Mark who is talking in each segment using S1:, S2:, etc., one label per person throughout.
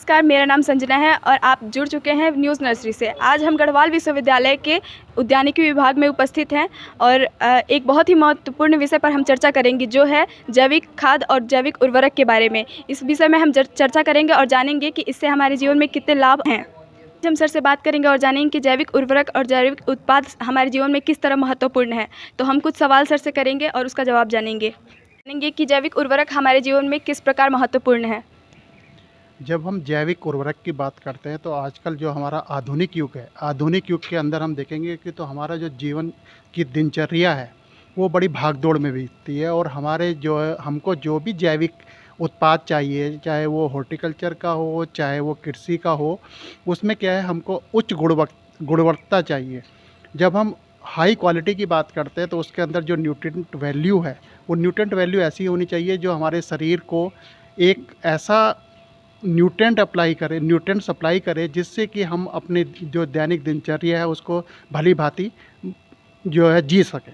S1: नमस्कार, मेरा नाम संजना है और आप जुड़ चुके हैं न्यूज़ नर्सरी से। आज हम गढ़वाल विश्वविद्यालय के उद्यानिकी विभाग में उपस्थित हैं और एक बहुत ही महत्वपूर्ण विषय पर हम चर्चा करेंगे, जो है जैविक खाद और जैविक उर्वरक के बारे में। इस विषय में हम चर्चा करेंगे और जानेंगे कि इससे हमारे जीवन में कितने लाभ हैं। हम सर से बात करेंगे और जानेंगे कि जैविक उर्वरक और जैविक उत्पाद हमारे जीवन में किस तरह महत्वपूर्ण है। तो हम कुछ सवाल सर से करेंगे और उसका जवाब जानेंगे कि जैविक उर्वरक हमारे जीवन में किस प्रकार महत्वपूर्ण है।
S2: जब हम जैविक उर्वरक की बात करते हैं तो आजकल जो हमारा आधुनिक युग है, आधुनिक युग के अंदर हम देखेंगे कि तो हमारा जो जीवन की दिनचर्या है वो बड़ी भागदौड़ में बीतती है और हमारे जो है हमको जो भी जैविक उत्पाद चाहिए, चाहे वो हॉर्टिकल्चर का हो, चाहे वो कृषि का हो, उसमें क्या है हमको उच्च गुणवत्ता चाहिए। जब हम हाई क्वालिटी की बात करते हैं तो उसके अंदर जो न्यूट्रिएंट वैल्यू है, वो न्यूट्रिएंट वैल्यू ऐसी होनी चाहिए जो हमारे शरीर को एक ऐसा न्यूट्रिएंट सप्लाई करे जिससे कि हम अपने जो दैनिक दिनचर्या है उसको भली भांति जो है जी सकें।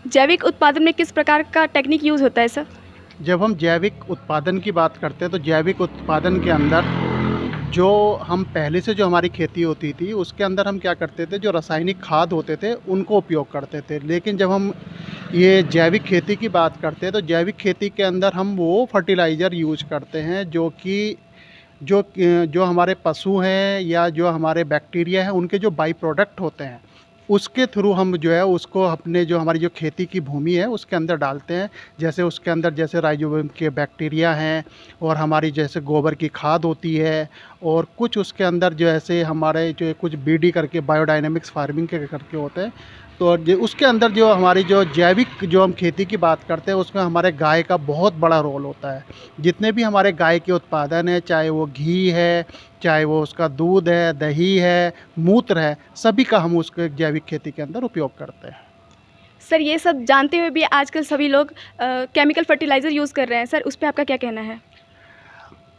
S1: जैविक उत्पादन में किस प्रकार का टेक्निक यूज़ होता है सर?
S2: जब हम जैविक उत्पादन की बात करते हैं तो जैविक उत्पादन के अंदर जो हम पहले से जो हमारी खेती होती थी उसके अंदर हम क्या करते थे, जो रासायनिक खाद होते थे उनको उपयोग करते थे। लेकिन जब हम ये जैविक खेती की बात करते हैं तो जैविक खेती के अंदर हम वो फर्टिलाइज़र यूज करते हैं जो हमारे पशु हैं या जो हमारे बैक्टीरिया हैं उनके जो बाई प्रोडक्ट होते हैं उसके थ्रू हम जो है उसको अपने जो हमारी जो खेती की भूमि है उसके अंदर डालते हैं। जैसे उसके अंदर जैसे राइजोबियम के बैक्टीरिया हैं और हमारी जैसे गोबर की खाद होती है और कुछ उसके अंदर जो ऐसे हमारे जो कुछ बीडी करके बायोडायनेमिक्स फार्मिंग के करके होते हैं। तो उसके अंदर जो हमारी जो जैविक जो हम खेती की बात करते हैं उसमें हमारे गाय का बहुत बड़ा रोल होता है। जितने भी हमारे गाय के उत्पादन है, चाहे वो घी है, चाहे वो उसका दूध है, दही है, मूत्र है, सभी का हम उसके जैविक खेती के अंदर उपयोग करते हैं।
S1: सर, ये सब जानते हुए भी आजकल सभी लोग केमिकल फर्टिलाइज़र यूज़ कर रहे हैं। सर, उस पर आपका क्या कहना है?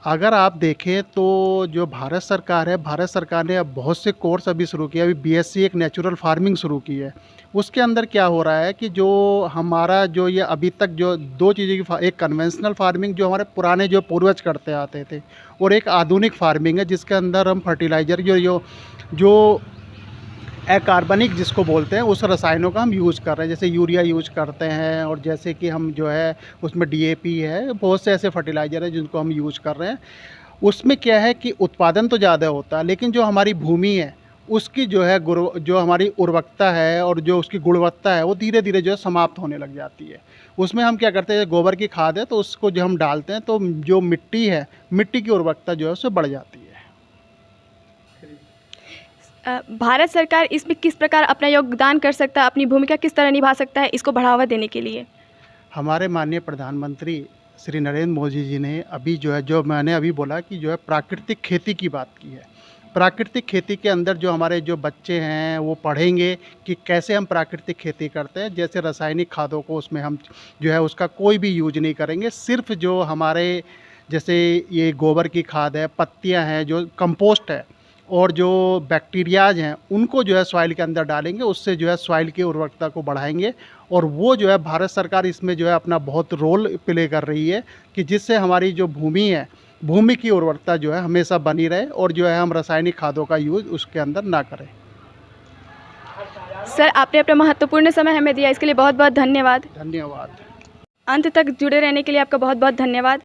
S2: अगर आप देखें तो जो भारत सरकार है, भारत सरकार ने अब बहुत से कोर्स अभी शुरू किया। अभी बीएससी एक नेचुरल फार्मिंग शुरू की है। उसके अंदर क्या हो रहा है कि जो हमारा जो ये अभी तक जो दो चीज़ें की एक कन्वेंशनल फार्मिंग जो हमारे पुराने जो पूर्वज करते आते थे और एक आधुनिक फार्मिंग है जिसके अंदर हम फर्टिलाइज़र जो अकार्बनिक जिसको बोलते हैं उस रसायनों का हम यूज़ कर रहे हैं। जैसे यूरिया यूज करते हैं और जैसे कि हम जो है उसमें डीएपी है, बहुत से ऐसे फर्टिलाइज़र हैं जिनको हम यूज कर रहे हैं। उसमें क्या है कि उत्पादन तो ज़्यादा होता है लेकिन जो हमारी भूमि है उसकी जो है जो हमारी उर्वरकता है और जो उसकी गुणवत्ता है वो धीरे धीरे जो है समाप्त होने लग जाती है। उसमें हम क्या करते हैं, गोबर की खाद है तो उसको जो हम डालते हैं तो जो मिट्टी है, मिट्टी की उर्वरकता जो है उससे बढ़ जाती है।
S1: भारत सरकार इसमें किस प्रकार अपना योगदान कर सकता है, अपनी भूमिका किस तरह निभा सकता है इसको बढ़ावा देने के लिए?
S2: हमारे माननीय प्रधानमंत्री श्री नरेंद्र मोदी जी ने अभी जो है, जो मैंने अभी बोला कि जो है प्राकृतिक खेती की बात की है। प्राकृतिक खेती के अंदर जो हमारे जो बच्चे हैं वो पढ़ेंगे कि कैसे हम प्राकृतिक खेती करते हैं। जैसे रासायनिक खादों को उसमें हम जो है उसका कोई भी यूज नहीं करेंगे। सिर्फ जो हमारे जैसे ये गोबर की खाद है, पत्तियां हैं, जो कंपोस्ट है और जो बैक्टीरियाज हैं उनको जो है सॉइल के अंदर डालेंगे। उससे जो है सॉइल की उर्वरकता को बढ़ाएंगे और वो जो है भारत सरकार इसमें जो है अपना बहुत रोल प्ले कर रही है कि जिससे हमारी जो भूमि है, भूमि की उर्वरकता जो है हमेशा बनी रहे और जो है हम रासायनिक खादों का यूज़ उसके अंदर ना करें।
S1: सर, आपने अपना महत्वपूर्ण समय हमें दिया, इसके लिए बहुत बहुत धन्यवाद।
S2: धन्यवाद।
S1: अंत तक जुड़े रहने के लिए आपका बहुत बहुत धन्यवाद।